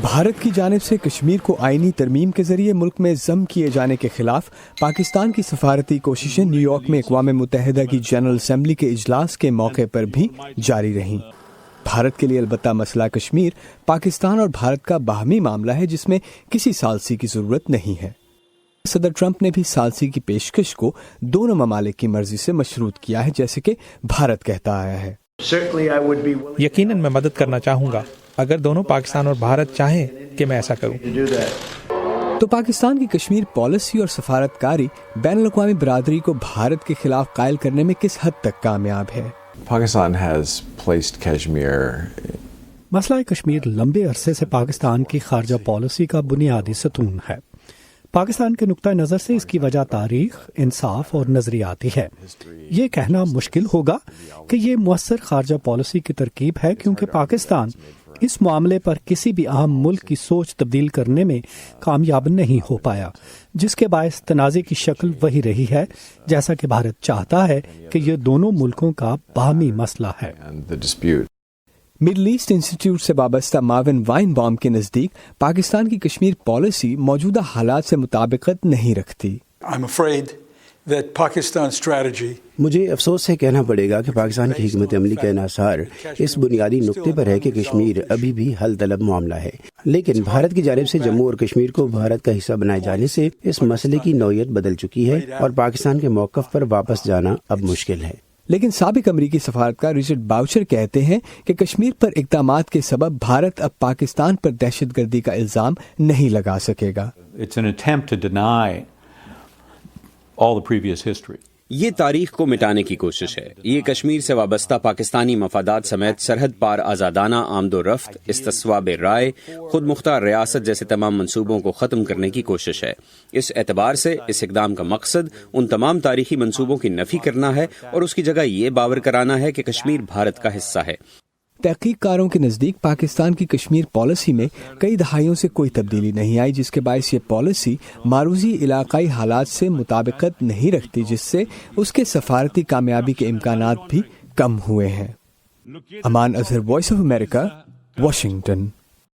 بھارت کی جانب سے کشمیر کو آئینی ترمیم کے ذریعے ملک میں ضم کیے جانے کے خلاف پاکستان کی سفارتی کوششیں نیو یارک میں اقوام متحدہ کی جنرل اسمبلی کے اجلاس کے موقع پر بھی جاری رہیں۔ بھارت کے لیے البتہ مسئلہ کشمیر پاکستان اور بھارت کا باہمی معاملہ ہے جس میں کسی ثالثی کی ضرورت نہیں ہے۔ صدر ٹرمپ نے بھی ثالثی کی پیشکش کو دونوں ممالک کی مرضی سے مشروط کیا ہے، جیسے کہ بھارت کہتا آیا ہے۔ یقیناً میں مدد کرنا چاہوں گا اگر دونوں پاکستان اور بھارت چاہیں کہ میں ایسا کروں۔ تو پاکستان کی کشمیر پالیسی اور سفارتکاری بین الاقوامی برادری کو بھارت کے خلاف قائل کرنے میں کس حد تک کامیاب ہے؟ Pakistan has placed Kashmir. مسئلہ کشمیر لمبے عرصے سے پاکستان کی خارجہ پالیسی کا بنیادی ستون ہے۔ پاکستان کے نقطہ نظر سے اس کی وجہ تاریخ، انصاف اور نظریاتی ہے۔ یہ کہنا مشکل ہوگا کہ یہ مؤثر خارجہ پالیسی کی ترکیب ہے، کیونکہ پاکستان اس معاملے پر کسی بھی اہم ملک کی سوچ تبدیل کرنے میں کامیاب نہیں ہو پایا، جس کے باعث تنازع کی شکل وہی رہی ہے جیسا کہ بھارت چاہتا ہے کہ یہ دونوں ملکوں کا باہمی مسئلہ ہے۔ مڈل ایسٹ انسٹیٹیوٹ سے وابستہ ماون وائن بام کے نزدیک پاکستان کی کشمیر پالیسی موجودہ حالات سے مطابقت نہیں رکھتی۔ مجھے افسوس سے کہنا پڑے گا کہ پاکستان کی حکمت عملی کا انحصار اس بنیادی نقطے پر ہے کہ کشمیر ابھی بھی حل طلب معاملہ ہے، لیکن بھارت کی جانب سے جموں اور کشمیر کو بھارت کا حصہ بنائے جانے سے اس مسئلے کی نوعیت بدل چکی ہے اور پاکستان کے موقف پر واپس جانا اب مشکل ہے۔ لیکن سابق امریکی سفارتکار رچرڈ باؤچر کہتے ہیں کہ کشمیر پر اقدامات کے سبب بھارت اب پاکستان پر دہشت گردی کا الزام نہیں لگا سکے گا۔ یہ تاریخ کو مٹانے کی کوشش ہے۔ یہ کشمیر سے وابستہ پاکستانی مفادات سمیت سرحد پار آزادانہ آمد و رفت، استصواب رائے، خود مختار ریاست جیسے تمام منصوبوں کو ختم کرنے کی کوشش ہے۔ اس اعتبار سے اس اقدام کا مقصد ان تمام تاریخی منصوبوں کی نفی کرنا ہے اور اس کی جگہ یہ باور کرانا ہے کہ کشمیر بھارت کا حصہ ہے۔ تحقیق کاروں کے نزدیک پاکستان کی کشمیر پالیسی میں کئی دہائیوں سے کوئی تبدیلی نہیں آئی، جس کے باعث یہ پالیسی معروضی علاقائی حالات سے مطابقت نہیں رکھتی، جس سے اس کے سفارتی کامیابی کے امکانات بھی کم ہوئے ہیں۔ Aman Azhar, voice of America, Washington.